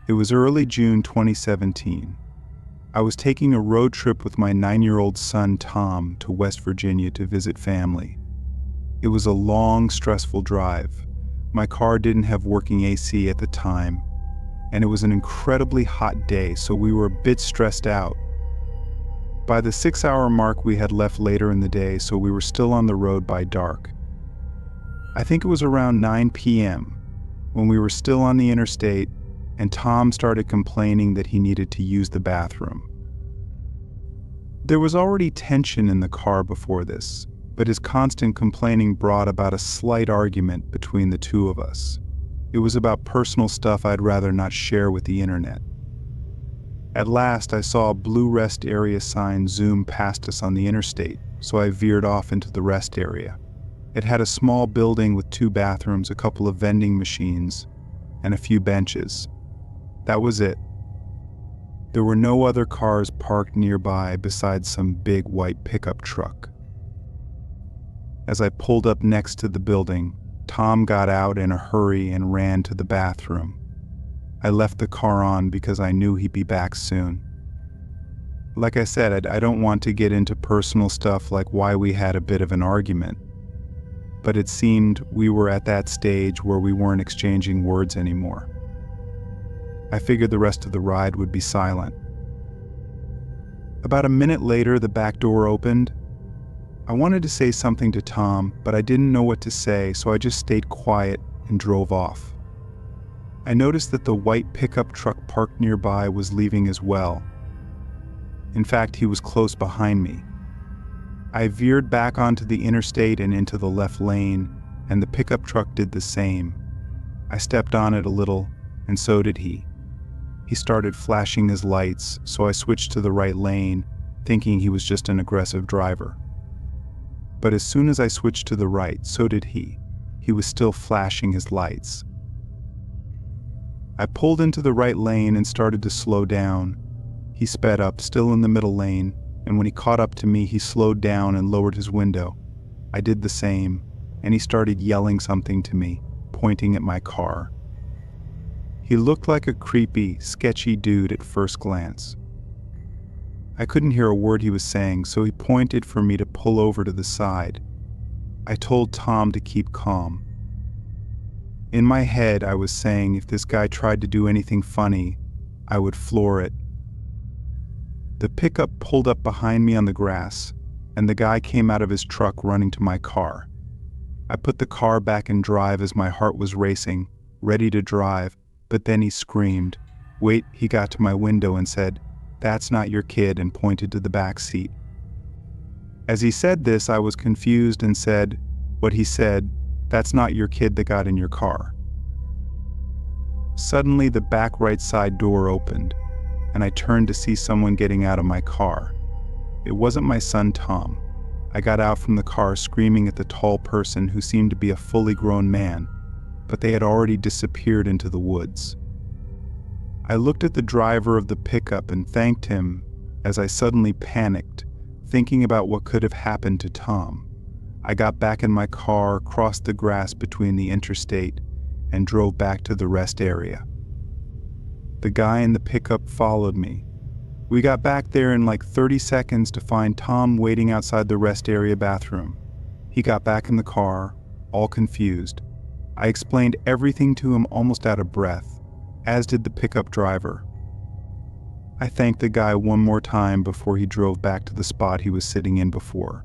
It was early June 2017. I was taking a road trip with my 9-year-old son Tom to West Virginia to visit family. It was a long, stressful drive. My car didn't have working AC at the time, and it was an incredibly hot day, so we were a bit stressed out. By the 6-hour mark, we had left later in the day, so we were still on the road by dark. I think it was around 9 p.m. when we were still on the interstate, and Tom started complaining that he needed to use the bathroom. There was already tension in the car before this, but his constant complaining brought about a slight argument between the two of us. It was about personal stuff I'd rather not share with the internet. At last, I saw a blue rest area sign zoom past us on the interstate, so I veered off into the rest area. It had a small building with 2 bathrooms, a couple of vending machines, and a few benches. That was it. There were no other cars parked nearby besides some big white pickup truck. As I pulled up next to the building, Tom got out in a hurry and ran to the bathroom. I left the car on because I knew he'd be back soon. Like I said, I don't want to get into personal stuff like why we had a bit of an argument, but it seemed we were at that stage where we weren't exchanging words anymore. I figured the rest of the ride would be silent. About a minute later, the back door opened. I wanted to say something to Tom, but I didn't know what to say, so I just stayed quiet and drove off. I noticed that the white pickup truck parked nearby was leaving as well. In fact, he was close behind me. I veered back onto the interstate and into the left lane, and the pickup truck did the same. I stepped on it a little, and so did he. He started flashing his lights, so I switched to the right lane, thinking he was just an aggressive driver. But as soon as I switched to the right, so did he. He was still flashing his lights. I pulled into the right lane and started to slow down. He sped up, still in the middle lane, and when he caught up to me, he slowed down and lowered his window. I did the same, and he started yelling something to me, pointing at my car. He looked like a creepy, sketchy dude at first glance. I couldn't hear a word he was saying, so he pointed for me to pull over to the side. I told Tom to keep calm. In my head, I was saying if this guy tried to do anything funny, I would floor it. The pickup pulled up behind me on the grass, and the guy came out of his truck running to my car. I put the car back in drive as my heart was racing, ready to drive, but then he screamed. Wait, he got to my window and said, "That's not your kid," and pointed to the back seat. As he said this, I was confused and said what he said, "That's not your kid that got in your car." Suddenly, the back right side door opened, and I turned to see someone getting out of my car. It wasn't my son Tom. I got out from the car screaming at the tall person who seemed to be a fully grown man, but they had already disappeared into the woods. I looked at the driver of the pickup and thanked him as I suddenly panicked, thinking about what could have happened to Tom. I got back in my car, crossed the grass between the interstate, and drove back to the rest area. The guy in the pickup followed me. We got back there in like 30 seconds to find Tom waiting outside the rest area bathroom. He got back in the car, all confused. I explained everything to him almost out of breath, as did the pickup driver. I thanked the guy one more time before he drove back to the spot he was sitting in before.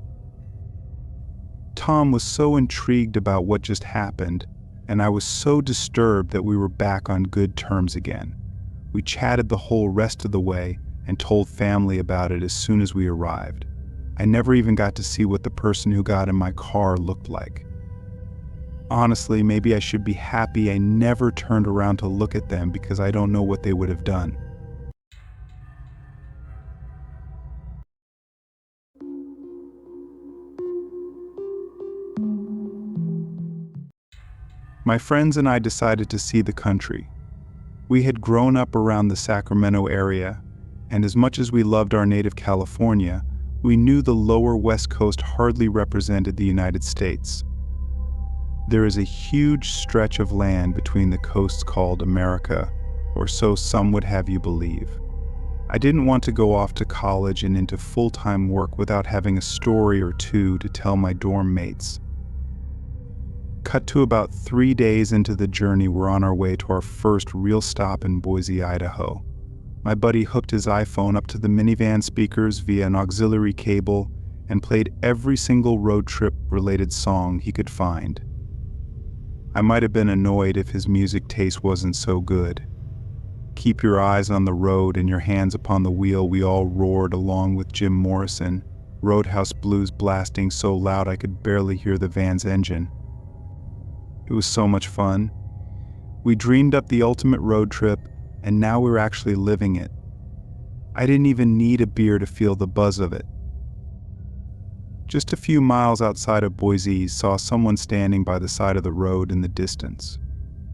Tom was so intrigued about what just happened, and I was so disturbed that we were back on good terms again. We chatted the whole rest of the way and told family about it as soon as we arrived. I never even got to see what the person who got in my car looked like. Honestly, maybe I should be happy I never turned around to look at them because I don't know what they would have done. My friends and I decided to see the country. We had grown up around the Sacramento area, and as much as we loved our native California, we knew the lower West Coast hardly represented the United States. There is a huge stretch of land between the coasts called America, or so some would have you believe. I didn't want to go off to college and into full-time work without having a story or two to tell my dorm mates. Cut to about 3 days into the journey, we're on our way to our first real stop in Boise, Idaho. My buddy hooked his iPhone up to the minivan speakers via an auxiliary cable and played every single road trip-related song he could find. I might have been annoyed if his music taste wasn't so good. Keep your eyes on the road and your hands upon the wheel, we all roared along with Jim Morrison, Roadhouse Blues blasting so loud I could barely hear the van's engine. It was so much fun. We dreamed up the ultimate road trip, and now we were actually living it. I didn't even need a beer to feel the buzz of it. Just a few miles outside of Boise, saw someone standing by the side of the road in the distance.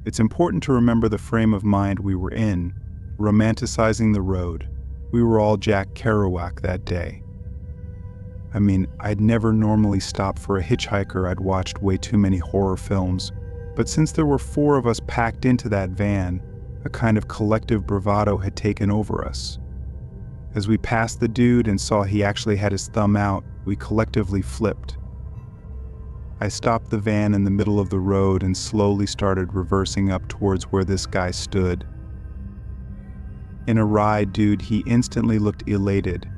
It's important to remember the frame of mind we were in, romanticizing the road. We were all Jack Kerouac that day. I mean, I'd never normally stop for a hitchhiker. I'd watched way too many horror films, but since there were 4 of us packed into that van, a kind of collective bravado had taken over us. As we passed the dude and saw he actually had his thumb out, we collectively flipped. I stopped the van in the middle of the road and slowly started reversing up towards where this guy stood. In a ride, dude, he instantly looked elated.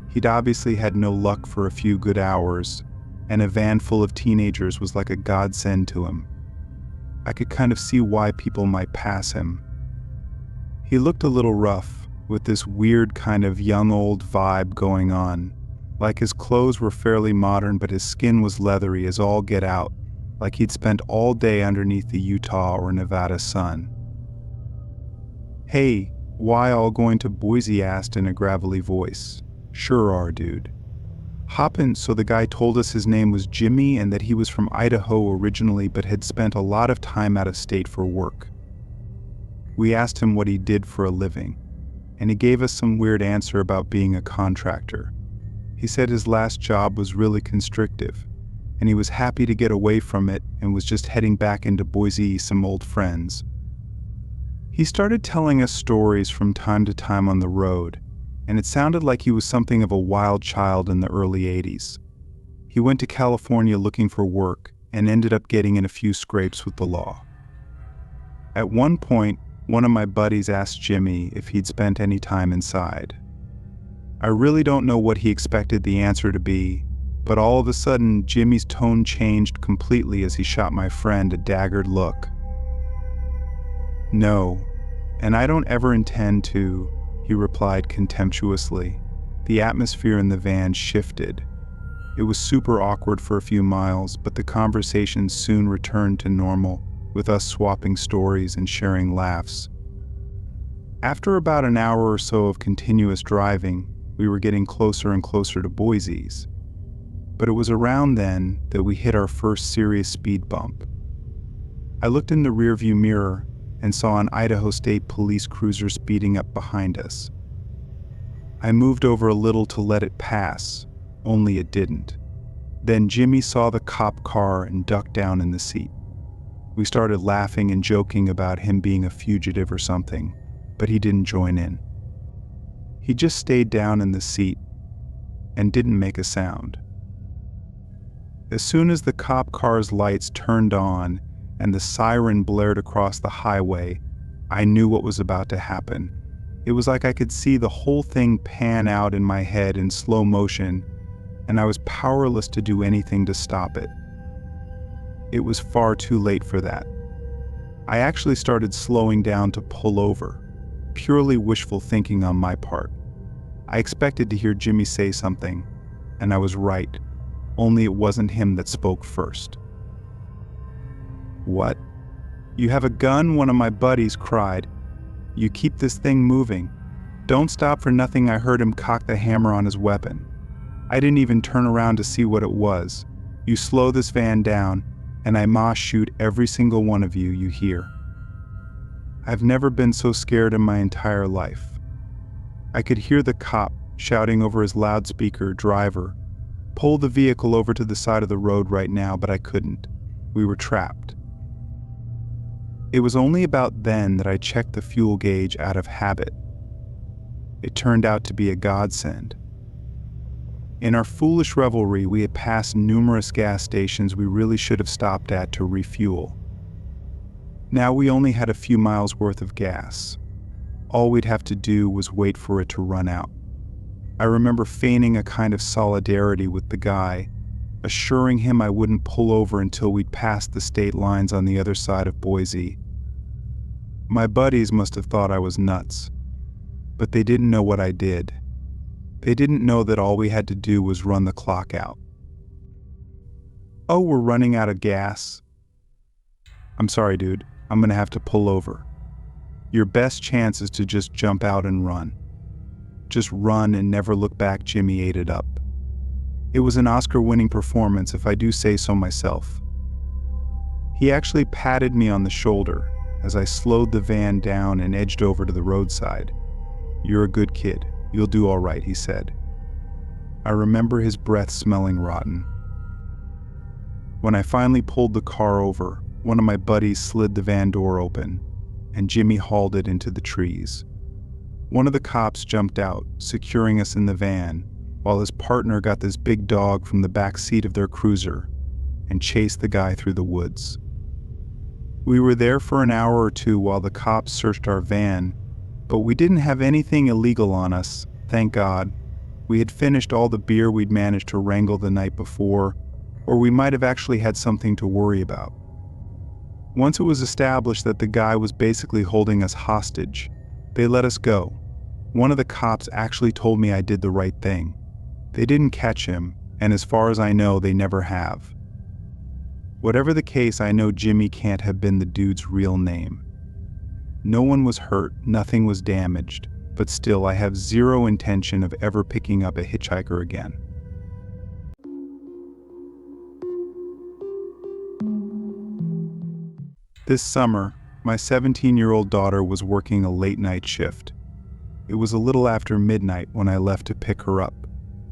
He'd obviously had no luck for a few good hours, and a van full of teenagers was like a godsend to him. I could kind of see why people might pass him. He looked a little rough, with this weird kind of young old vibe going on. Like his clothes were fairly modern, but his skin was leathery as all get out, like he'd spent all day underneath the Utah or Nevada sun. "Hey, why all going to Boise?" asked in a gravelly voice. "Sure are, dude. Hop in." So the guy told us his name was Jimmy and that he was from Idaho originally but had spent a lot of time out of state for work. We asked him what he did for a living, and he gave us some weird answer about being a contractor. He said his last job was really constrictive, and he was happy to get away from it and was just heading back into Boise, some old friends. He started telling us stories from time to time on the road, and it sounded like he was something of a wild child in the early 80s. He went to California looking for work and ended up getting in a few scrapes with the law. At one point, one of my buddies asked Jimmy if he'd spent any time inside. I really don't know what he expected the answer to be, but all of a sudden, Jimmy's tone changed completely as he shot my friend a daggered look. "No, and I don't ever intend to," he replied contemptuously. The atmosphere in the van shifted. It was super awkward for a few miles, but the conversation soon returned to normal, with us swapping stories and sharing laughs. After about an hour or so of continuous driving, we were getting closer and closer to Boise's. But it was around then that we hit our first serious speed bump. I looked in the rearview mirror and saw an Idaho State Police cruiser speeding up behind us. I moved over a little to let it pass, only it didn't. Then Jimmy saw the cop car and ducked down in the seat. We started laughing and joking about him being a fugitive or something, but he didn't join in. He just stayed down in the seat and didn't make a sound. As soon as the cop car's lights turned on and the siren blared across the highway, I knew what was about to happen. It was like I could see the whole thing pan out in my head in slow motion, and I was powerless to do anything to stop it. It was far too late for that. I actually started slowing down to pull over. Purely wishful thinking on my part. I expected to hear Jimmy say something, and I was right, only it wasn't him that spoke first. "What? You have a gun?" one of my buddies cried. "You keep this thing moving. Don't stop for nothing." I heard him cock the hammer on his weapon. I didn't even turn around to see what it was. "You slow this van down, and I must shoot every single one of you you hear." I've never been so scared in my entire life. I could hear the cop shouting over his loudspeaker, "Driver, pull the vehicle over to the side of the road right now," but I couldn't. We were trapped. It was only about then that I checked the fuel gauge out of habit. It turned out to be a godsend. In our foolish revelry, we had passed numerous gas stations we really should have stopped at to refuel. Now we only had a few miles worth of gas. All we'd have to do was wait for it to run out. I remember feigning a kind of solidarity with the guy, assuring him I wouldn't pull over until we'd passed the state lines on the other side of Boise. My buddies must have thought I was nuts, but they didn't know what I did. They didn't know that all we had to do was run the clock out. "Oh, we're running out of gas." "I'm sorry, dude. I'm gonna have to pull over." "Your best chance is to just jump out and run. Just run and never look back," Jimmy ate it up. It was an Oscar-winning performance, if I do say so myself. He actually patted me on the shoulder as I slowed the van down and edged over to the roadside. "You're a good kid. You'll do all right," he said. I remember his breath smelling rotten. When I finally pulled the car over, one of my buddies slid the van door open, and Jimmy hauled it into the trees. One of the cops jumped out, securing us in the van, while his partner got this big dog from the back seat of their cruiser and chased the guy through the woods. We were there for an hour or two while the cops searched our van, but we didn't have anything illegal on us, thank God. We had finished all the beer we'd managed to wrangle the night before, or we might have actually had something to worry about. Once it was established that the guy was basically holding us hostage, they let us go. One of the cops actually told me I did the right thing. They didn't catch him, and as far as I know, they never have. Whatever the case, I know Jimmy can't have been the dude's real name. No one was hurt, nothing was damaged, but still I have zero intention of ever picking up a hitchhiker again. This summer, my 17-year-old daughter was working a late-night shift. It was a little after midnight when I left to pick her up.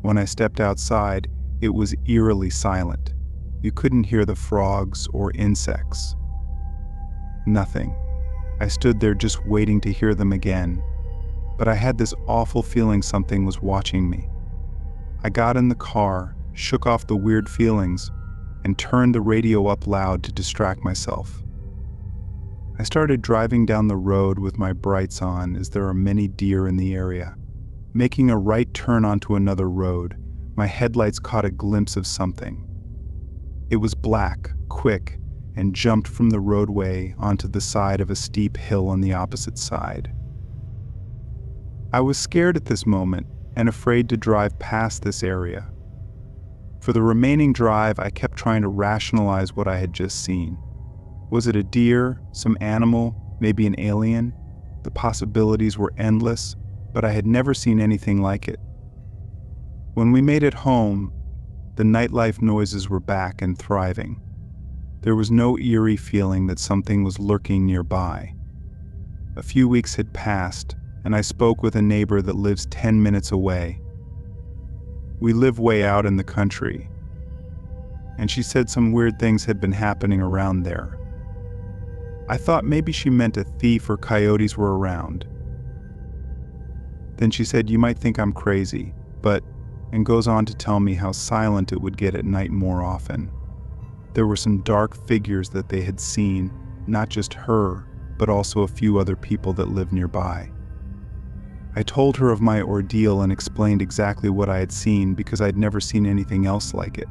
When I stepped outside, it was eerily silent. You couldn't hear the frogs or insects. Nothing. I stood there just waiting to hear them again, but I had this awful feeling something was watching me. I got in the car, shook off the weird feelings, and turned the radio up loud to distract myself. I started driving down the road with my brights on, as there are many deer in the area. Making a right turn onto another road, my headlights caught a glimpse of something. It was black, quick, and jumped from the roadway onto the side of a steep hill on the opposite side. I was scared at this moment and afraid to drive past this area. For the remaining drive, I kept trying to rationalize what I had just seen. Was it a deer, some animal, maybe an alien? The possibilities were endless, but I had never seen anything like it. When we made it home, the nightlife noises were back and thriving. There was no eerie feeling that something was lurking nearby. A few weeks had passed, and I spoke with a neighbor that lives 10 minutes away. We live way out in the country, and she said some weird things had been happening around there. I thought maybe she meant a thief or coyotes were around. Then she said, "You might think I'm crazy, but," and goes on to tell me how silent it would get at night more often. There were some dark figures that they had seen, not just her, but also a few other people that lived nearby. I told her of my ordeal and explained exactly what I had seen because I'd never seen anything else like it.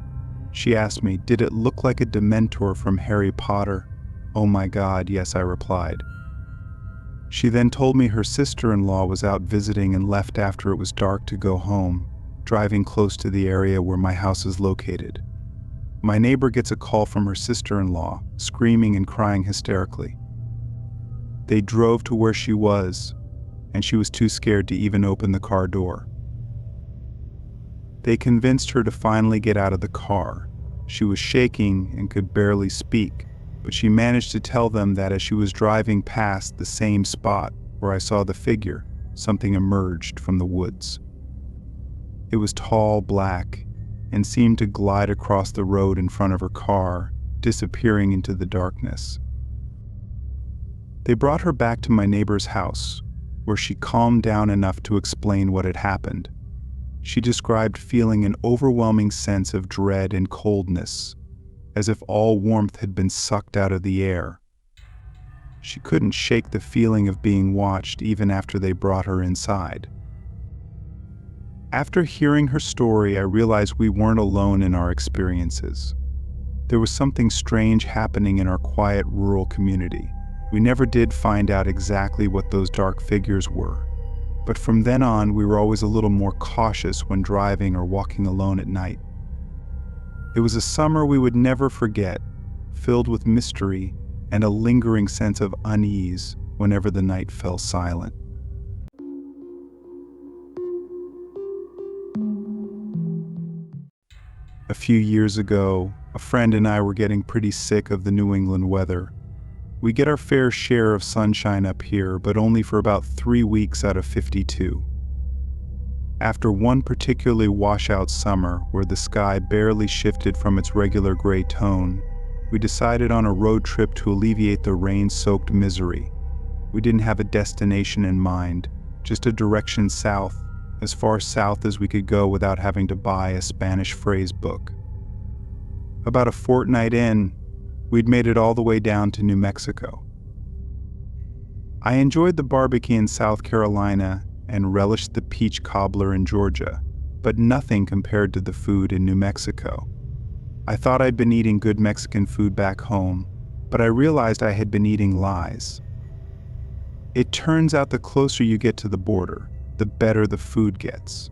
She asked me, "Did it look like a Dementor from Harry Potter?" "Oh my God, yes," I replied. She then told me her sister-in-law was out visiting and left after it was dark to go home, driving close to the area where my house is located. My neighbor gets a call from her sister-in-law, screaming and crying hysterically. They drove to where she was, and she was too scared to even open the car door. They convinced her to finally get out of the car. She was shaking and could barely speak, but she managed to tell them that as she was driving past the same spot where I saw the figure, something emerged from the woods. It was tall, black, and seemed to glide across the road in front of her car, disappearing into the darkness. They brought her back to my neighbor's house, where she calmed down enough to explain what had happened. She described feeling an overwhelming sense of dread and coldness, as if all warmth had been sucked out of the air. She couldn't shake the feeling of being watched even after they brought her inside. After hearing her story, I realized we weren't alone in our experiences. There was something strange happening in our quiet rural community. We never did find out exactly what those dark figures were, but from then on we were always a little more cautious when driving or walking alone at night. It was a summer we would never forget, filled with mystery and a lingering sense of unease whenever the night fell silent. A few years ago, a friend and I were getting pretty sick of the New England weather. We get our fair share of sunshine up here, but only for about 3 weeks out of 52. After one particularly washout summer where the sky barely shifted from its regular gray tone, we decided on a road trip to alleviate the rain-soaked misery. We didn't have a destination in mind, just a direction south, as far south as we could go without having to buy a Spanish phrase book. About a fortnight in, we'd made it all the way down to New Mexico. I enjoyed the barbecue in South Carolina and relished the peach cobbler in Georgia, but nothing compared to the food in New Mexico. I thought I'd been eating good Mexican food back home, but I realized I had been eating lies. It turns out the closer you get to the border, the better the food gets.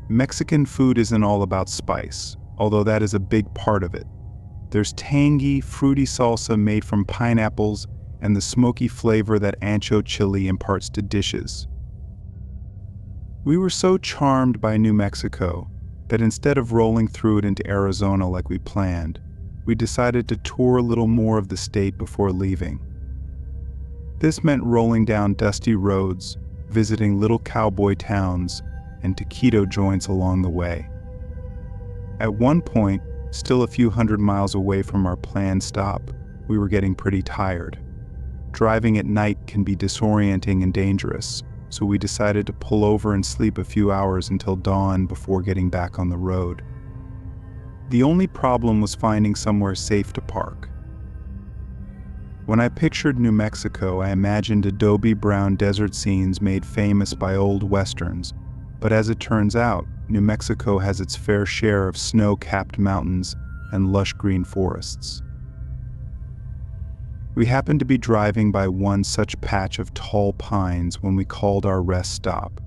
Mexican food isn't all about spice, although that is a big part of it. There's tangy, fruity salsa made from pineapples and the smoky flavor that ancho chili imparts to dishes. We were so charmed by New Mexico that instead of rolling through it into Arizona like we planned, we decided to tour a little more of the state before leaving. This meant rolling down dusty roads, visiting little cowboy towns, and taquito joints along the way. At one point, still a few hundred miles away from our planned stop, we were getting pretty tired. Driving at night can be disorienting and dangerous, so we decided to pull over and sleep a few hours until dawn before getting back on the road. The only problem was finding somewhere safe to park. When I pictured New Mexico, I imagined adobe brown desert scenes made famous by old westerns, but as it turns out, New Mexico has its fair share of snow-capped mountains and lush green forests. We happened to be driving by one such patch of tall pines when we called our rest stop.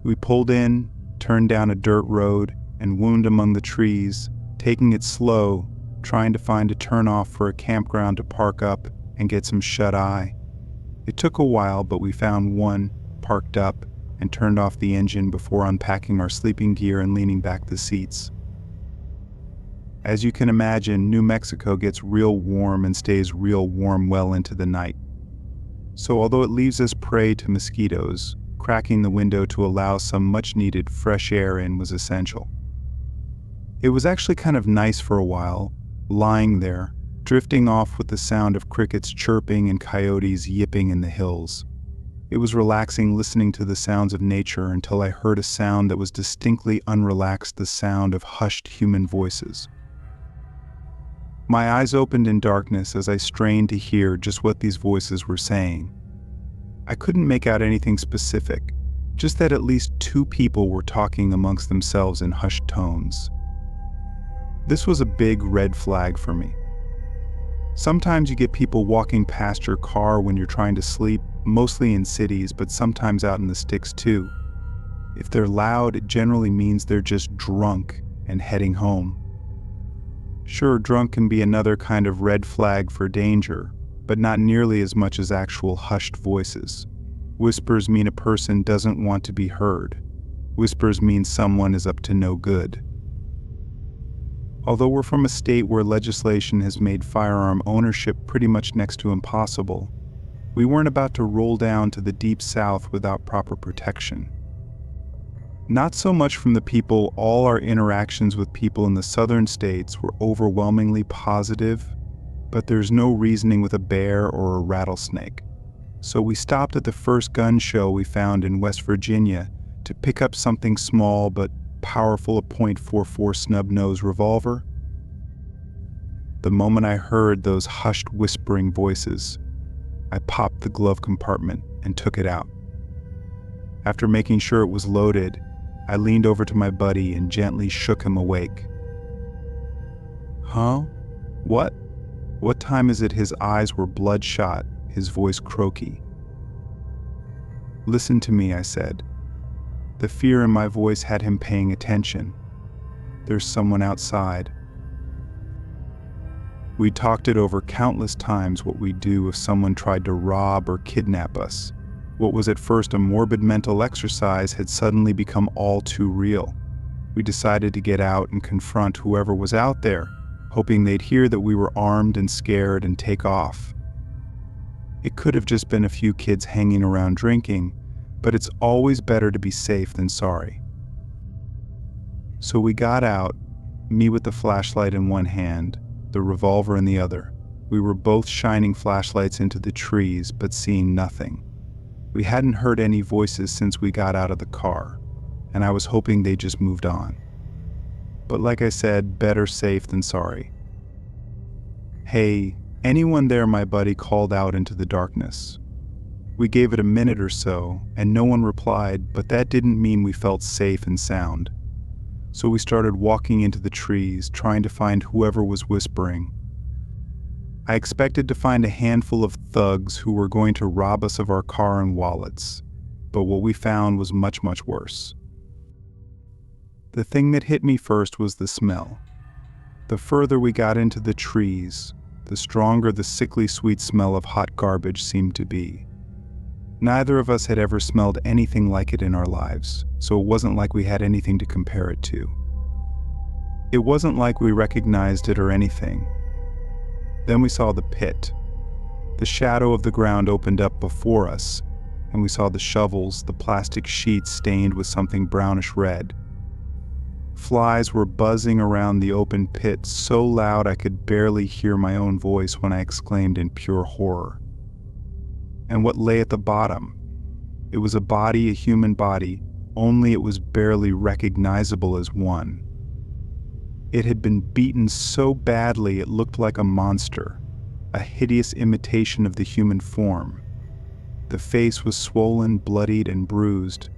We pulled in, turned down a dirt road, and wound among the trees, taking it slow, trying to find a turnoff for a campground to park up and get some shut-eye. It took a while, but we found one, parked up, and turned off the engine before unpacking our sleeping gear and leaning back the seats. As you can imagine, New Mexico gets real warm and stays real warm well into the night. So although it leaves us prey to mosquitoes, cracking the window to allow some much-needed fresh air in was essential. It was actually kind of nice for a while, lying there, drifting off with the sound of crickets chirping and coyotes yipping in the hills. It was relaxing listening to the sounds of nature until I heard a sound that was distinctly unrelaxed, the sound of hushed human voices. My eyes opened in darkness as I strained to hear just what these voices were saying. I couldn't make out anything specific, just that at least 2 people were talking amongst themselves in hushed tones. This was a big red flag for me. Sometimes you get people walking past your car when you're trying to sleep, mostly in cities, but sometimes out in the sticks too. If they're loud, it generally means they're just drunk and heading home. Sure, drunk can be another kind of red flag for danger, but not nearly as much as actual hushed voices. Whispers mean a person doesn't want to be heard. Whispers mean someone is up to no good. Although we're from a state where legislation has made firearm ownership pretty much next to impossible, we weren't about to roll down to the deep south without proper protection. Not so much from the people. All our interactions with people in the southern states were overwhelmingly positive, but there's no reasoning with a bear or a rattlesnake. So we stopped at the first gun show we found in West Virginia to pick up something small but powerful, a .44 snub-nose revolver. The moment I heard those hushed whispering voices, I popped the glove compartment and took it out. After making sure it was loaded, I leaned over to my buddy and gently shook him awake. "Huh? What? What time is it?" His eyes were bloodshot, his voice croaky. "Listen to me," I said. The fear in my voice had him paying attention. "There's someone outside." We talked it over countless times, what we'd do if someone tried to rob or kidnap us. What was at first a morbid mental exercise had suddenly become all too real. We decided to get out and confront whoever was out there, hoping they'd hear that we were armed and scared and take off. It could have just been a few kids hanging around drinking, but it's always better to be safe than sorry. So we got out, me with the flashlight in one hand, the revolver in the other. We were both shining flashlights into the trees, but seeing nothing. We hadn't heard any voices since we got out of the car, and I was hoping they just moved on. But like I said, better safe than sorry. "Hey, anyone there?" my buddy called out into the darkness. We gave it a minute or so, and no one replied, but that didn't mean we felt safe and sound. So we started walking into the trees, trying to find whoever was whispering. I expected to find a handful of thugs who were going to rob us of our car and wallets, but what we found was much, much worse. The thing that hit me first was the smell. The further we got into the trees, the stronger the sickly sweet smell of hot garbage seemed to be. Neither of us had ever smelled anything like it in our lives, so it wasn't like we had anything to compare it to. It wasn't like we recognized it or anything. Then we saw the pit. The shadow of the ground opened up before us, and we saw the shovels, the plastic sheets stained with something brownish red. Flies were buzzing around the open pit so loud I could barely hear my own voice when I exclaimed in pure horror. And what lay at the bottom? It was a body, a human body, only it was barely recognizable as one. It had been beaten so badly it looked like a monster, a hideous imitation of the human form. The face was swollen, bloodied, and bruised,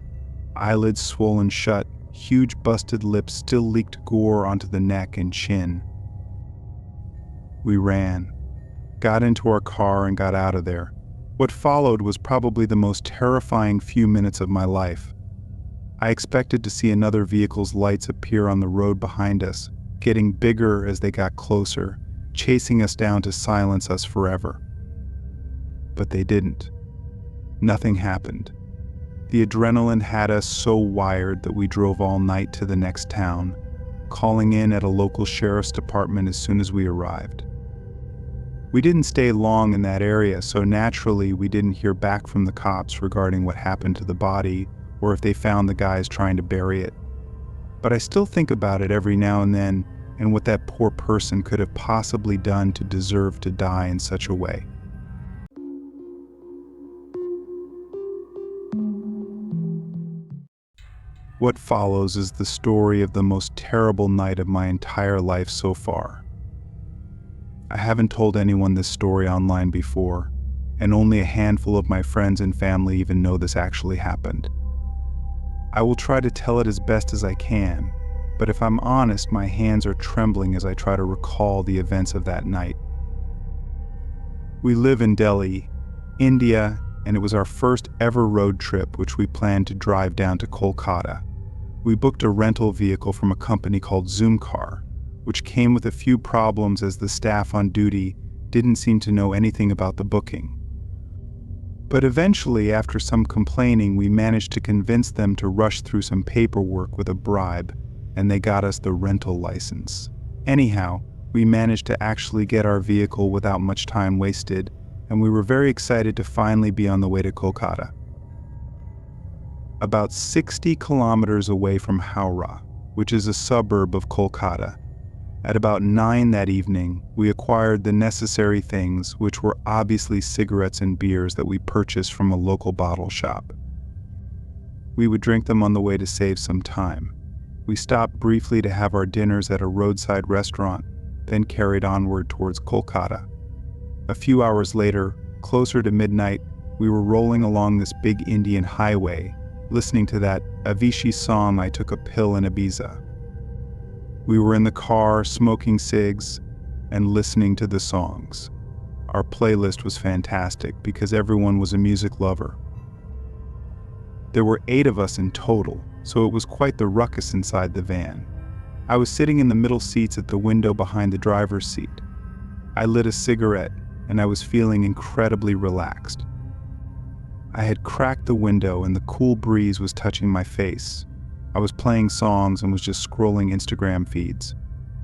eyelids swollen shut, huge busted lips still leaked gore onto the neck and chin. We ran, got into our car, and got out of there. What followed was probably the most terrifying few minutes of my life. I expected to see another vehicle's lights appear on the road behind us, getting bigger as they got closer, chasing us down to silence us forever. But they didn't. Nothing happened. The adrenaline had us so wired that we drove all night to the next town, calling in at a local sheriff's department as soon as we arrived. We didn't stay long in that area, so naturally we didn't hear back from the cops regarding what happened to the body or if they found the guys trying to bury it. But I still think about it every now and then and what that poor person could have possibly done to deserve to die in such a way. What follows is the story of the most terrible night of my entire life so far. I haven't told anyone this story online before, and only a handful of my friends and family even know this actually happened. I will try to tell it as best as I can, but if I'm honest, my hands are trembling as I try to recall the events of that night. We live in Delhi, India, and it was our first ever road trip, which we planned to drive down to Kolkata. We booked a rental vehicle from a company called Zoomcar, which came with a few problems as the staff on duty didn't seem to know anything about the booking. But eventually, after some complaining, we managed to convince them to rush through some paperwork with a bribe, and they got us the rental license. Anyhow, we managed to actually get our vehicle without much time wasted, and we were very excited to finally be on the way to Kolkata. About 60 kilometers away from Howrah, which is a suburb of Kolkata, At about 9 that evening, we acquired the necessary things, which were obviously cigarettes and beers that we purchased from a local bottle shop. We would drink them on the way to save some time. We stopped briefly to have our dinners at a roadside restaurant, then carried onward towards Kolkata. A few hours later, closer to midnight, we were rolling along this big Indian highway, listening to that Avicii song, I Took a Pill in Ibiza. We were in the car, smoking cigs, and listening to the songs. Our playlist was fantastic because everyone was a music lover. There were 8 of us in total, so it was quite the ruckus inside the van. I was sitting in the middle seats at the window behind the driver's seat. I lit a cigarette, and I was feeling incredibly relaxed. I had cracked the window and the cool breeze was touching my face. I was playing songs and was just scrolling Instagram feeds.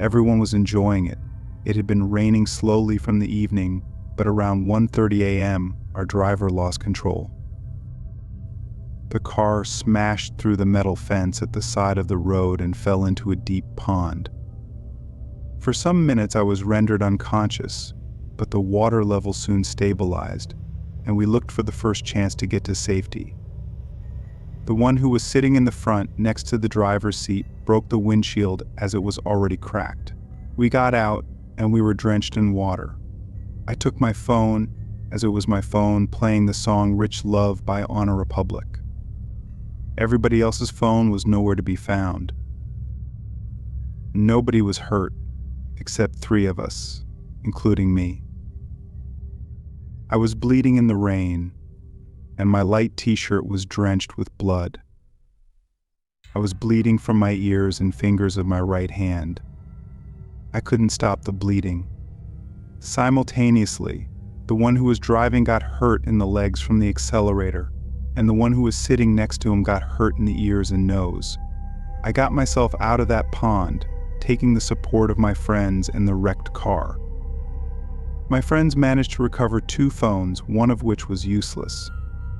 Everyone was enjoying it. It had been raining slowly from the evening, but around 1:30 a.m., our driver lost control. The car smashed through the metal fence at the side of the road and fell into a deep pond. For some minutes I was rendered unconscious, but the water level soon stabilized, and we looked for the first chance to get to safety. The one who was sitting in the front next to the driver's seat broke the windshield as it was already cracked. We got out and we were drenched in water. I took my phone, as it was my phone, playing the song Rich Love by Honor Republic. Everybody else's phone was nowhere to be found. Nobody was hurt, except 3 of us, including me. I was bleeding in the rain, and my light t-shirt was drenched with blood. I was bleeding from my ears and fingers of my right hand. I couldn't stop the bleeding. Simultaneously, the one who was driving got hurt in the legs from the accelerator, and the one who was sitting next to him got hurt in the ears and nose. I got myself out of that pond, taking the support of my friends and the wrecked car. My friends managed to recover 2 phones, one of which was useless,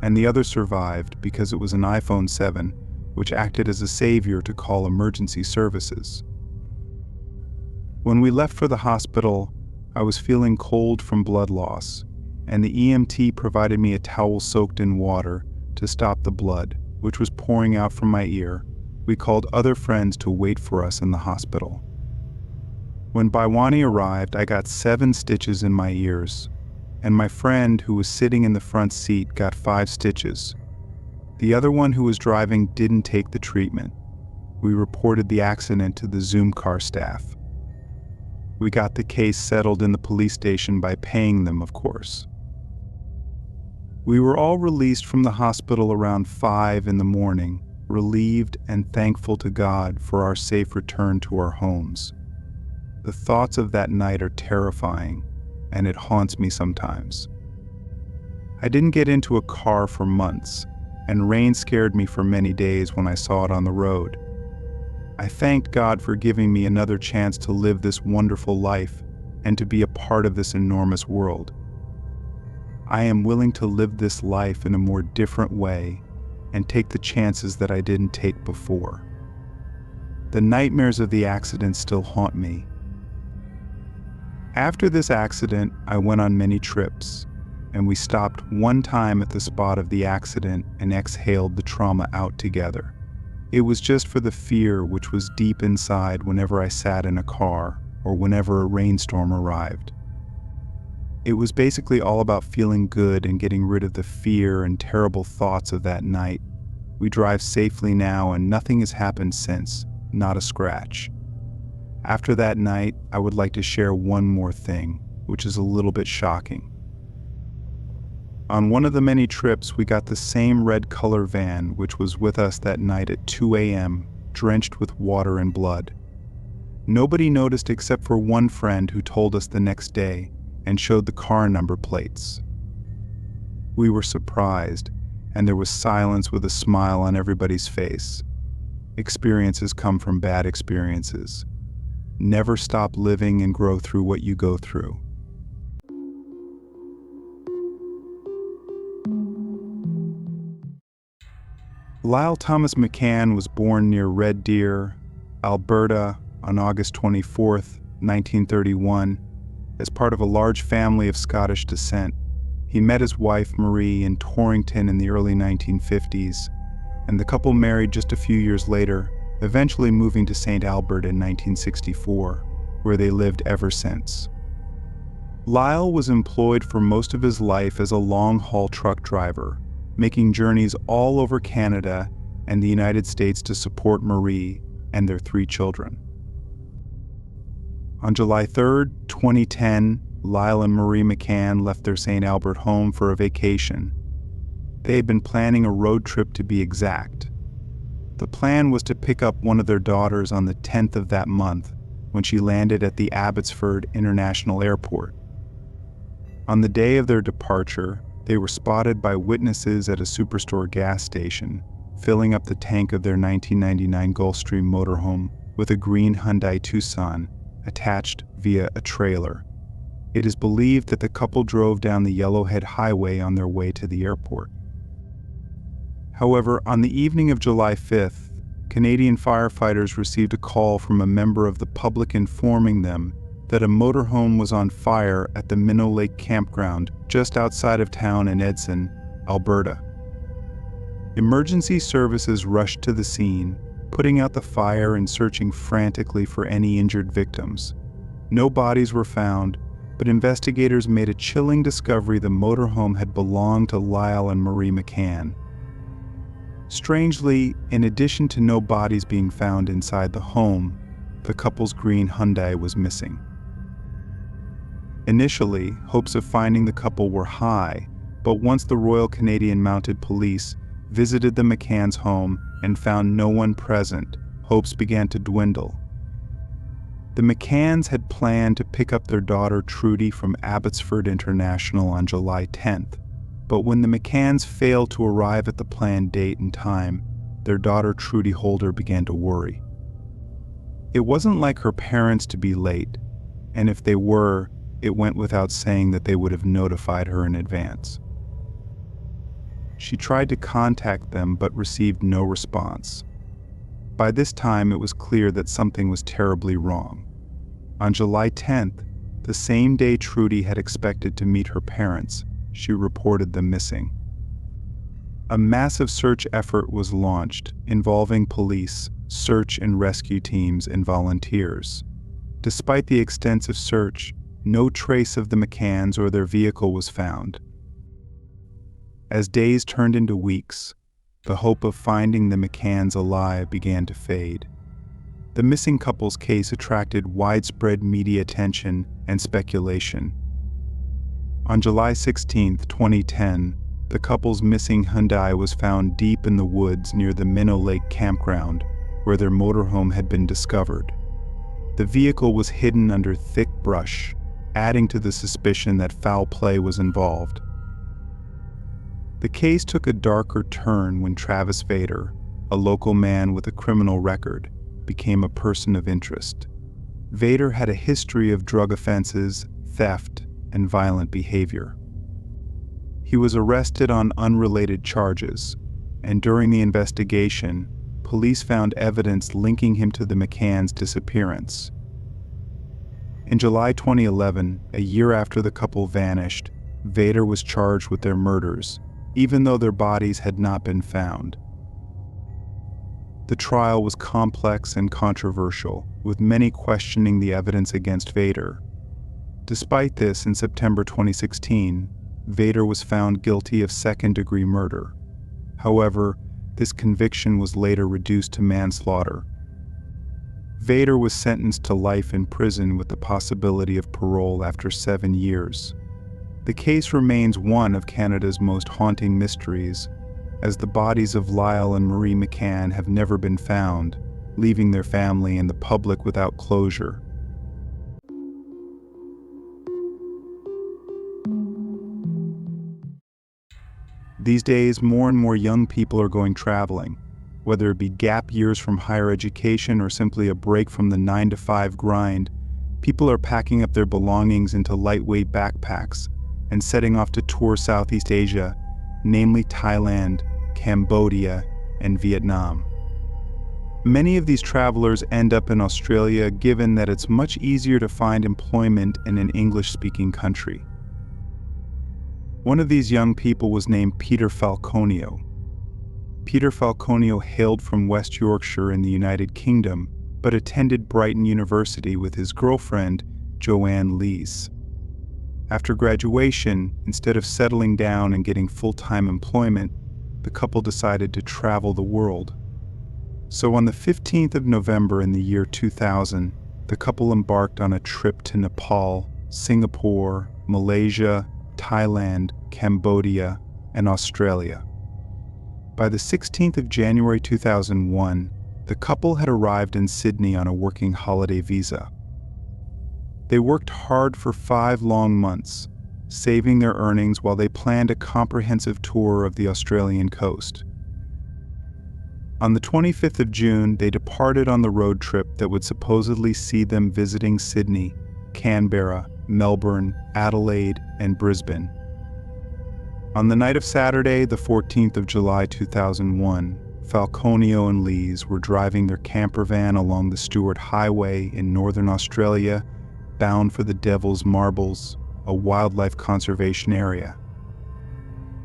and the other survived because it was an iPhone 7, which acted as a savior to call emergency services. When we left for the hospital, I was feeling cold from blood loss, and the EMT provided me a towel soaked in water to stop the blood, which was pouring out from my ear. We called other friends to wait for us in the hospital. When Baiwani arrived, I got 7 stitches in my ears, and my friend who was sitting in the front seat got 5 stitches. The other one who was driving didn't take the treatment. We reported the accident to the Zoom car staff. We got the case settled in the police station by paying them, of course. We were all released from the hospital around 5 in the morning, relieved and thankful to God for our safe return to our homes. The thoughts of that night are terrifying, and it haunts me sometimes. I didn't get into a car for months, and rain scared me for many days when I saw it on the road. I thanked God for giving me another chance to live this wonderful life and to be a part of this enormous world. I am willing to live this life in a more different way and take the chances that I didn't take before. The nightmares of the accident still haunt me. After this accident, I went on many trips, and we stopped one time at the spot of the accident and exhaled the trauma out together. It was just for the fear which was deep inside whenever I sat in a car or whenever a rainstorm arrived. It was basically all about feeling good and getting rid of the fear and terrible thoughts of that night. We drive safely now and nothing has happened since, not a scratch. After that night, I would like to share one more thing, which is a little bit shocking. On one of the many trips, we got the same red color van which was with us that night at 2 a.m., drenched with water and blood. Nobody noticed except for one friend who told us the next day and showed the car number plates. We were surprised, and there was silence with a smile on everybody's face. Experiences come from bad experiences. Never stop living and grow through what you go through. Lyle Thomas McCann was born near Red Deer, Alberta on August 24, 1931, as part of a large family of Scottish descent. He met his wife Marie in Torrington in the early 1950s, and the couple married just a few years later, eventually moving to St. Albert in 1964, where they lived ever since. Lyle was employed for most of his life as a long-haul truck driver, making journeys all over Canada and the United States to support Marie and their 3 children. On July 3, 2010, Lyle and Marie McCann left their St. Albert home for a vacation. They had been planning a road trip, to be exact. The plan was to pick up one of their daughters on the 10th of that month, when she landed at the Abbotsford International Airport. On the day of their departure, they were spotted by witnesses at a Superstore gas station, filling up the tank of their 1999 Gulfstream motorhome with a green Hyundai Tucson attached via a trailer. It is believed that the couple drove down the Yellowhead Highway on their way to the airport. However, on the evening of July 5th, Canadian firefighters received a call from a member of the public informing them that a motorhome was on fire at the Minnow Lake campground just outside of town in Edson, Alberta. Emergency services rushed to the scene, putting out the fire and searching frantically for any injured victims. No bodies were found, but investigators made a chilling discovery: the motorhome had belonged to Lyle and Marie McCann. Strangely, in addition to no bodies being found inside the home, the couple's green Hyundai was missing. Initially, hopes of finding the couple were high, but once the Royal Canadian Mounted Police visited the McCann's home and found no one present, hopes began to dwindle. The McCanns had planned to pick up their daughter Trudy from Abbotsford International on July 10th, but when the McCanns failed to arrive at the planned date and time, their daughter Trudy Holder began to worry. It wasn't like her parents to be late, and if they were, it went without saying that they would have notified her in advance. She tried to contact them but received no response. By this time, it was clear that something was terribly wrong. On July 10th, the same day Trudy had expected to meet her parents, she reported them missing. A massive search effort was launched, involving police, search and rescue teams, and volunteers. Despite the extensive search, no trace of the McCanns or their vehicle was found. As days turned into weeks, the hope of finding the McCanns alive began to fade. The missing couple's case attracted widespread media attention and speculation. On July 16, 2010, the couple's missing Hyundai was found deep in the woods near the Minnow Lake campground, where their motorhome had been discovered. The vehicle was hidden under thick brush, adding to the suspicion that foul play was involved. The case took a darker turn when Travis Vader, a local man with a criminal record, became a person of interest. Vader had a history of drug offenses, theft, and violent behavior. He was arrested on unrelated charges, and during the investigation, police found evidence linking him to the McCanns' disappearance. In July 2011, a year after the couple vanished, Vader was charged with their murders, even though their bodies had not been found. The trial was complex and controversial, with many questioning the evidence against Vader. Despite this, in September 2016, Vader was found guilty of second-degree murder. However, this conviction was later reduced to manslaughter. Vader was sentenced to life in prison with the possibility of parole after 7 years. The case remains one of Canada's most haunting mysteries, as the bodies of Lyle and Marie McCann have never been found, leaving their family and the public without closure. These days, more and more young people are going traveling. Whether it be gap years from higher education or simply a break from the 9-to-5 grind, people are packing up their belongings into lightweight backpacks and setting off to tour Southeast Asia, namely Thailand, Cambodia, and Vietnam. Many of these travelers end up in Australia given that it's much easier to find employment in an English-speaking country. One of these young people was named Peter Falconio. Peter Falconio hailed from West Yorkshire in the United Kingdom, but attended Brighton University with his girlfriend, Joanne Lees. After graduation, instead of settling down and getting full-time employment, the couple decided to travel the world. So on the 15th of November in the year 2000, the couple embarked on a trip to Nepal, Singapore, Malaysia, Thailand, Cambodia, and Australia. By the 16th of January 2001, the couple had arrived in Sydney on a working holiday visa. They worked hard for 5 long months, saving their earnings while they planned a comprehensive tour of the Australian coast. On the 25th of June, they departed on the road trip that would supposedly see them visiting Sydney, Canberra, Melbourne, Adelaide, and Brisbane. On the night of Saturday, the 14th of July 2001, Falconio and Lees were driving their camper van along the Stewart Highway in northern Australia, bound for the Devil's Marbles, a wildlife conservation area.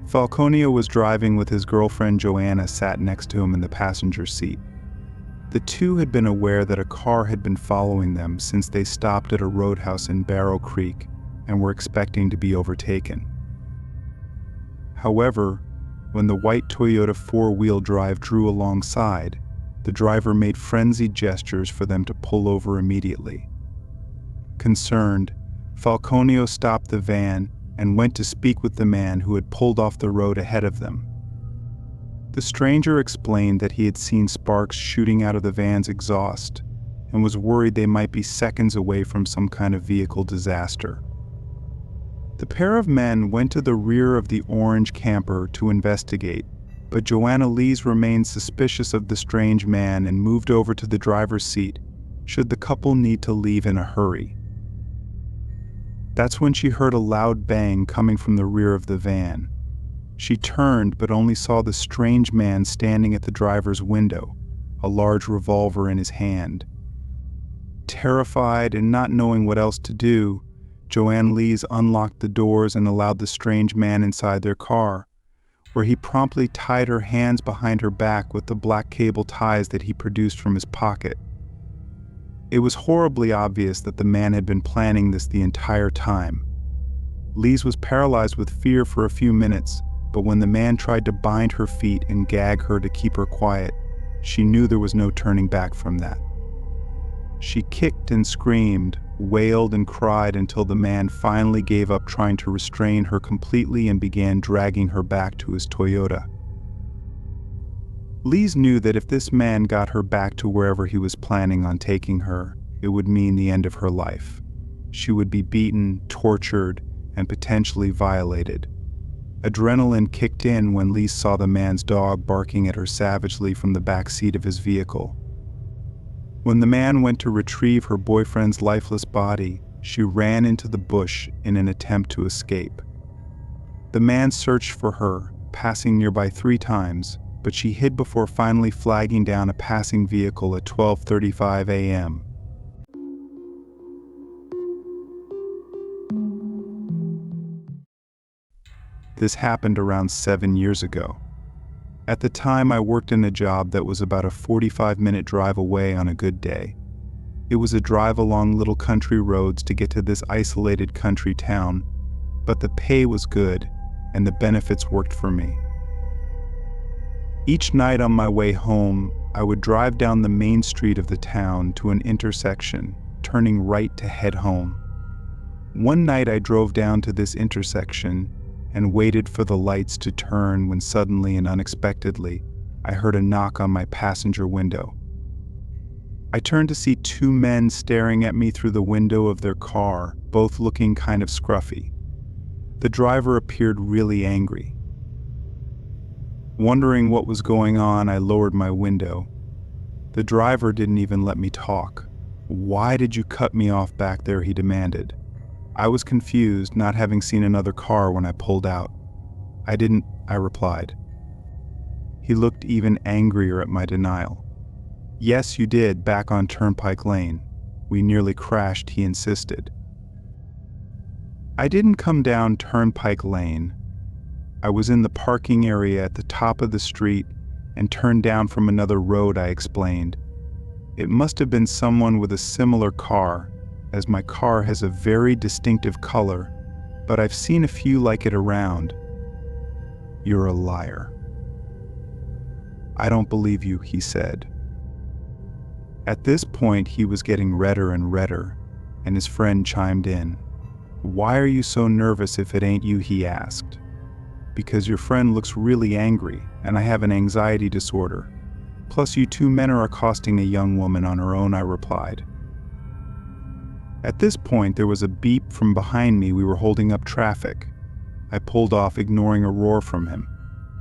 Falconio was driving with his girlfriend Joanna sat next to him in the passenger seat. The two had been aware that a car had been following them since they stopped at a roadhouse in Barrow Creek and were expecting to be overtaken. However, when the white Toyota four-wheel drive drew alongside, the driver made frenzied gestures for them to pull over immediately. Concerned, Falconio stopped the van and went to speak with the man who had pulled off the road ahead of them. The stranger explained that he had seen sparks shooting out of the van's exhaust and was worried they might be seconds away from some kind of vehicle disaster. The pair of men went to the rear of the orange camper to investigate, but Joanna Lees remained suspicious of the strange man and moved over to the driver's seat should the couple need to leave in a hurry. That's when she heard a loud bang coming from the rear of the van. She turned but only saw the strange man standing at the driver's window, a large revolver in his hand. Terrified and not knowing what else to do, Joanne Lees unlocked the doors and allowed the strange man inside their car, where he promptly tied her hands behind her back with the black cable ties that he produced from his pocket. It was horribly obvious that the man had been planning this the entire time. Lees was paralyzed with fear for a few minutes, but when the man tried to bind her feet and gag her to keep her quiet, she knew there was no turning back from that. She kicked and screamed, wailed and cried until the man finally gave up trying to restrain her completely and began dragging her back to his Toyota. Lees knew that if this man got her back to wherever he was planning on taking her, it would mean the end of her life. She would be beaten, tortured, and potentially violated. Adrenaline kicked in when Lees saw the man's dog barking at her savagely from the back seat of his vehicle. When the man went to retrieve her boyfriend's lifeless body, she ran into the bush in an attempt to escape. The man searched for her, passing nearby 3 times, but she hid before finally flagging down a passing vehicle at 12:35 a.m. This happened around 7 years ago. At the time, I worked in a job that was about a 45-minute drive away on a good day. It was a drive along little country roads to get to this isolated country town, but the pay was good and the benefits worked for me. Each night on my way home, I would drive down the main street of the town to an intersection, turning right to head home. One night I drove down to this intersection and waited for the lights to turn when suddenly and unexpectedly, I heard a knock on my passenger window. I turned to see 2 men staring at me through the window of their car, both looking kind of scruffy. The driver appeared really angry. Wondering what was going on, I lowered my window. The driver didn't even let me talk. "Why did you cut me off back there?" he demanded. I was confused, not having seen another car when I pulled out. "I didn't," I replied. He looked even angrier at my denial. Yes, you did, back on Turnpike Lane. We nearly crashed, he insisted. I didn't come down Turnpike Lane. I was in the parking area at the top of the street and turned down from another road, I explained. It must have been someone with a similar car, as my car has a very distinctive color, but I've seen a few like it around. You're a liar. I don't believe you, he said. At this point, he was getting redder and redder, and his friend chimed in. Why are you so nervous if it ain't you, he asked. Because your friend looks really angry, and I have an anxiety disorder. Plus, you two men are accosting a young woman on her own, I replied. At this point, there was a beep from behind me. We were holding up traffic. I pulled off, ignoring a roar from him.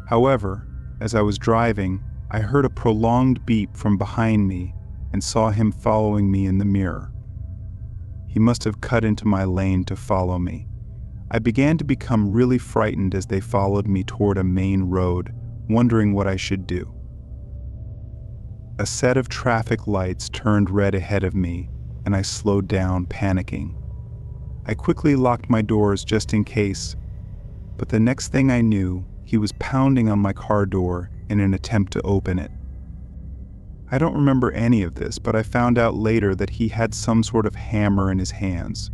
However, as I was driving, I heard a prolonged beep from behind me and saw him following me in the mirror. He must have cut into my lane to follow me. I began to become really frightened as they followed me toward a main road, wondering what I should do. A set of traffic lights turned red ahead of me, and I slowed down, panicking. I quickly locked my doors just in case, but the next thing I knew, he was pounding on my car door in an attempt to open it. I don't remember any of this, but I found out later that he had some sort of hammer in his hands.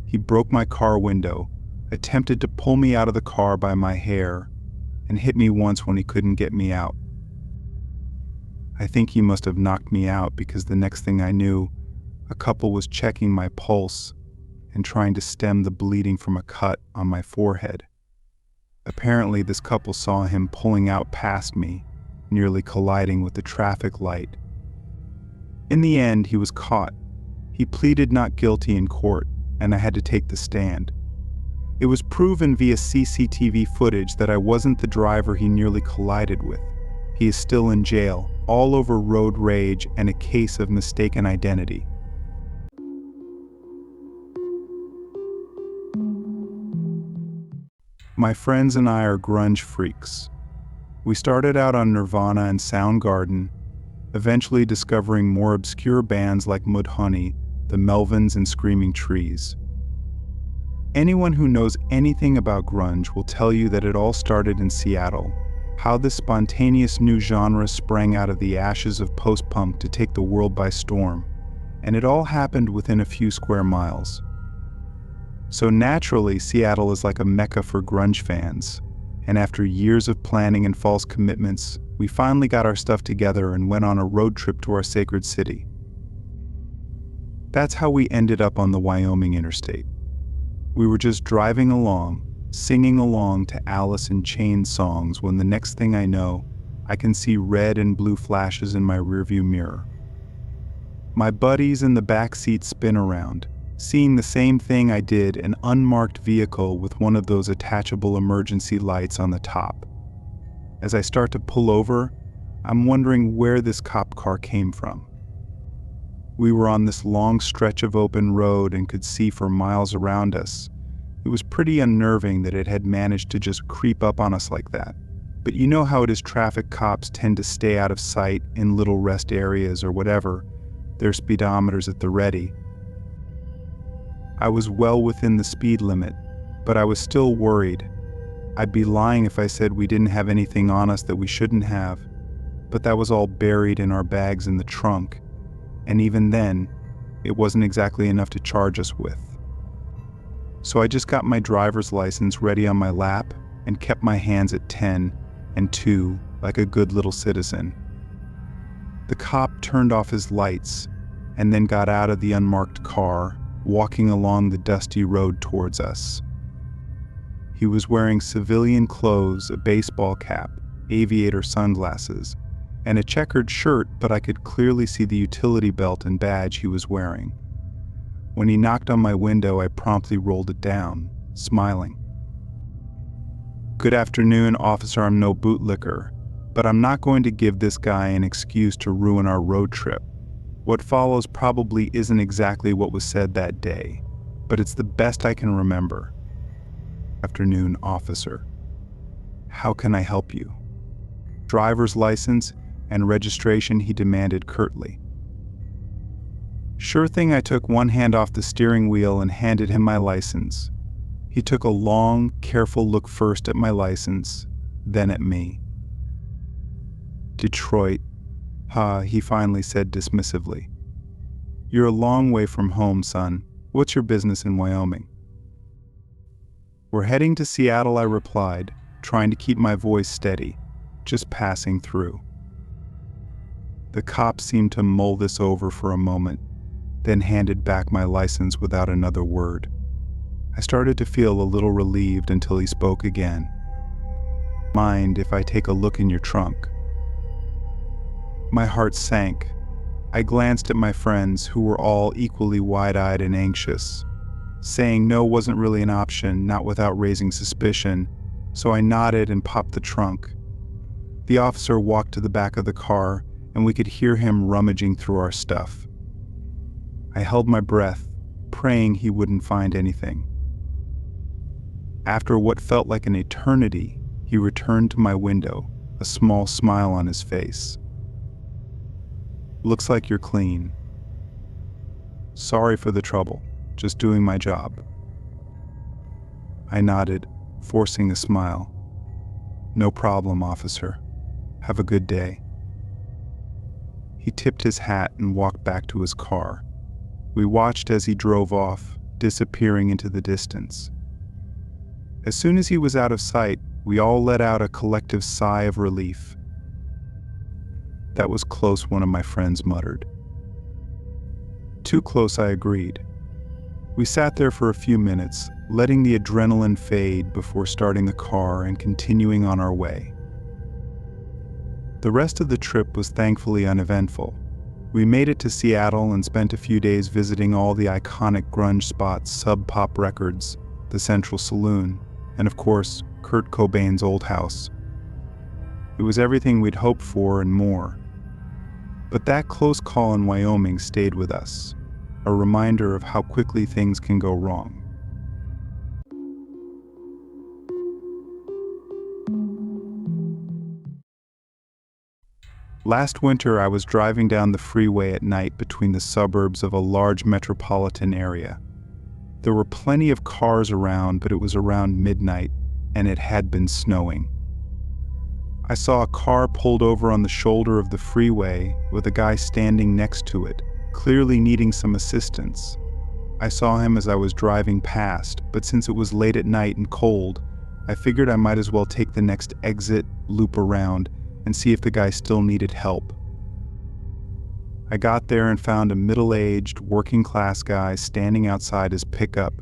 He broke my car window, attempted to pull me out of the car by my hair, and hit me once when he couldn't get me out. I think he must have knocked me out because the next thing I knew, a couple was checking my pulse and trying to stem the bleeding from a cut on my forehead. Apparently, this couple saw him pulling out past me, nearly colliding with the traffic light. In the end, he was caught. He pleaded not guilty in court, and I had to take the stand. It was proven via CCTV footage that I wasn't the driver he nearly collided with. He is still in jail, all over road rage and a case of mistaken identity. My friends and I are grunge freaks. We started out on Nirvana and Soundgarden, eventually discovering more obscure bands like Mudhoney, the Melvins, and Screaming Trees. Anyone who knows anything about grunge will tell you that it all started in Seattle, how this spontaneous new genre sprang out of the ashes of post-punk to take the world by storm, and it all happened within a few square miles. So naturally, Seattle is like a mecca for grunge fans, and after years of planning and false commitments, we finally got our stuff together and went on a road trip to our sacred city. That's how we ended up on the Wyoming interstate. We were just driving along, singing along to Alice in Chains songs when the next thing I know, I can see red and blue flashes in my rearview mirror. My buddies in the back seat spin around, seeing the same thing I did, an unmarked vehicle with one of those attachable emergency lights on the top. As I start to pull over, I'm wondering where this cop car came from. We were on this long stretch of open road and could see for miles around us. It was pretty unnerving that it had managed to just creep up on us like that. But you know how it is, traffic cops tend to stay out of sight in little rest areas or whatever, their speedometers at the ready. I was well within the speed limit, but I was still worried. I'd be lying if I said we didn't have anything on us that we shouldn't have, but that was all buried in our bags in the trunk, and even then, it wasn't exactly enough to charge us with. So I just got my driver's license ready on my lap and kept my hands at 10 and 2 like a good little citizen. The cop turned off his lights and then got out of the unmarked car, walking along the dusty road towards us. He was wearing civilian clothes, a baseball cap, aviator sunglasses, and a checkered shirt, but I could clearly see the utility belt and badge he was wearing. When he knocked on my window, I promptly rolled it down, smiling. "Good afternoon, officer. I'm no bootlicker, but I'm not going to give this guy an excuse to ruin our road trip. What follows probably isn't exactly what was said that day, but it's the best I can remember. Afternoon, officer. How can I help you? Driver's license? and registration, he demanded curtly. Sure thing, I took one hand off the steering wheel and handed him my license. He took a long, careful look first at my license, then at me. Detroit, he finally said dismissively. You're a long way from home, son. What's your business in Wyoming? We're heading to Seattle, I replied, trying to keep my voice steady, just passing through. The cop seemed to mull this over for a moment, then handed back my license without another word. I started to feel a little relieved until he spoke again. Mind if I take a look in your trunk? My heart sank. I glanced at my friends, who were all equally wide-eyed and anxious. Saying no wasn't really an option, not without raising suspicion, so I nodded and popped the trunk. The officer walked to the back of the car, and we could hear him rummaging through our stuff. I held my breath, praying he wouldn't find anything. After what felt like an eternity, he returned to my window, a small smile on his face. Looks like you're clean. Sorry for the trouble, just doing my job. I nodded, forcing a smile. No problem, officer. Have a good day. He tipped his hat and walked back to his car. We watched as he drove off, disappearing into the distance. As soon as he was out of sight, we all let out a collective sigh of relief. That was close, one of my friends muttered. Too close, I agreed. We sat there for a few minutes, letting the adrenaline fade before starting the car and continuing on our way. The rest of the trip was thankfully uneventful. We made it to Seattle and spent a few days visiting all the iconic grunge spots, Sub Pop Records, the Central Saloon, and of course, Kurt Cobain's old house. It was everything we'd hoped for and more. But that close call in Wyoming stayed with us, a reminder of how quickly things can go wrong. Last winter, I was driving down the freeway at night between the suburbs of a large metropolitan area. There were plenty of cars around, but it was around midnight, and it had been snowing. I saw a car pulled over on the shoulder of the freeway with a guy standing next to it, clearly needing some assistance. I saw him as I was driving past, but since it was late at night and cold, I figured I might as well take the next exit, loop around, and see if the guy still needed help. I got there and found a middle-aged, working-class guy standing outside his pickup.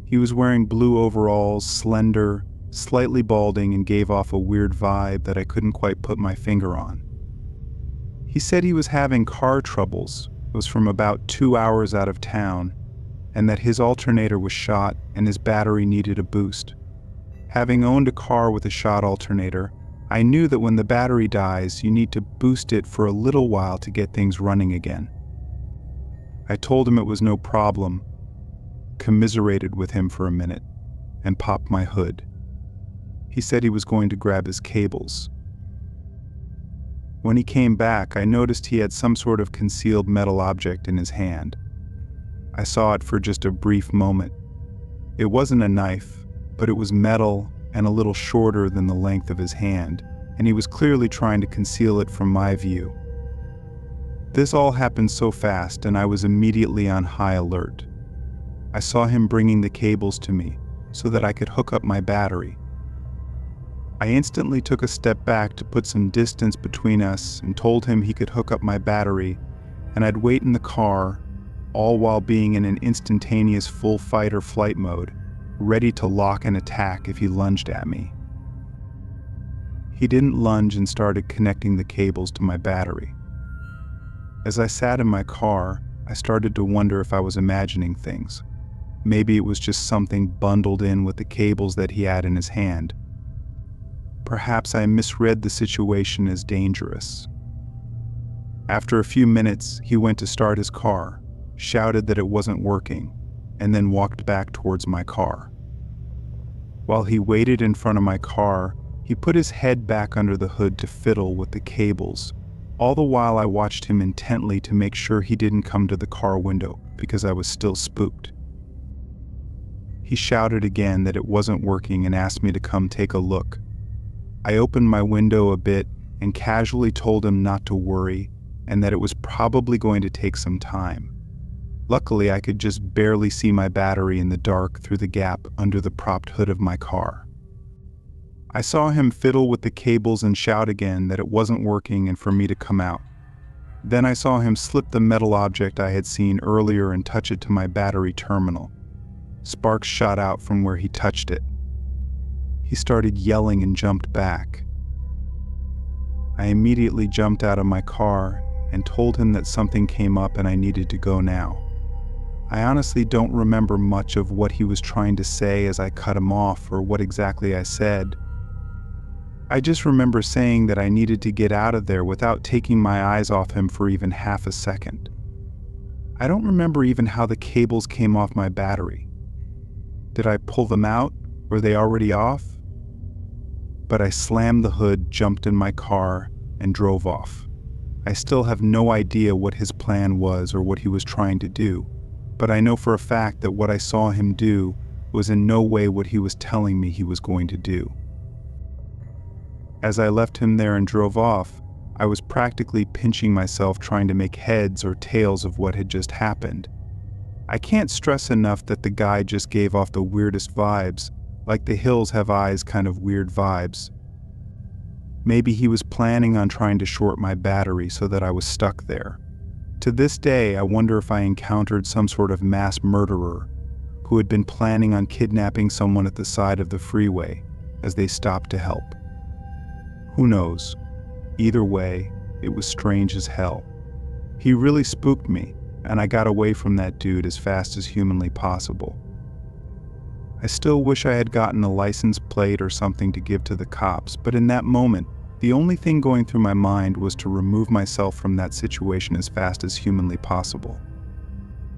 He was wearing blue overalls, slender, slightly balding, and gave off a weird vibe that I couldn't quite put my finger on. He said he was having car troubles, was from about 2 hours out of town, and that his alternator was shot and his battery needed a boost. Having owned a car with a shot alternator, I knew that when the battery dies, you need to boost it for a little while to get things running again. I told him it was no problem, commiserated with him for a minute, and popped my hood. He said he was going to grab his cables. When he came back, I noticed he had some sort of concealed metal object in his hand. I saw it for just a brief moment. It wasn't a knife, but it was metal and a little shorter than the length of his hand, and he was clearly trying to conceal it from my view. This all happened so fast, and I was immediately on high alert. I saw him bringing the cables to me so that I could hook up my battery. I instantly took a step back to put some distance between us and told him he could hook up my battery, and I'd wait in the car, all while being in an instantaneous full fight or flight mode, ready to lock and attack if he lunged at me. He didn't lunge and started connecting the cables to my battery. As I sat in my car, I started to wonder if I was imagining things. Maybe it was just something bundled in with the cables that he had in his hand. Perhaps I misread the situation as dangerous. After a few minutes, he went to start his car, shouted that it wasn't working, and then walked back towards my car. While he waited in front of my car, he put his head back under the hood to fiddle with the cables, All the while I watched him intently to make sure he didn't come to the car window because I was still spooked. He shouted again that it wasn't working and asked me to come take a look. I opened my window a bit and casually told him not to worry and that it was probably going to take some time. Luckily, I could just barely see my battery in the dark through the gap under the propped hood of my car. I saw him fiddle with the cables and shout again that it wasn't working and for me to come out. Then I saw him slip the metal object I had seen earlier and touch it to my battery terminal. Sparks shot out from where he touched it. He started yelling and jumped back. I immediately jumped out of my car and told him that something came up and I needed to go now. I honestly don't remember much of what he was trying to say as I cut him off or what exactly I said. I just remember saying that I needed to get out of there without taking my eyes off him for even half a second. I don't remember even how the cables came off my battery. Did I pull them out? Were they already off? But I slammed the hood, jumped in my car, and drove off. I still have no idea what his plan was or what he was trying to do, but I know for a fact that what I saw him do was in no way what he was telling me he was going to do. As I left him there and drove off, I was practically pinching myself trying to make heads or tails of what had just happened. I can't stress enough that the guy just gave off the weirdest vibes, like the hills have eyes kind of weird vibes. Maybe he was planning on trying to short my battery so that I was stuck there. To this day, I wonder if I encountered some sort of mass murderer who had been planning on kidnapping someone at the side of the freeway as they stopped to help. Who knows? Either way, it was strange as hell. He really spooked me, and I got away from that dude as fast as humanly possible. I still wish I had gotten a license plate or something to give to the cops, but in that moment, the only thing going through my mind was to remove myself from that situation as fast as humanly possible.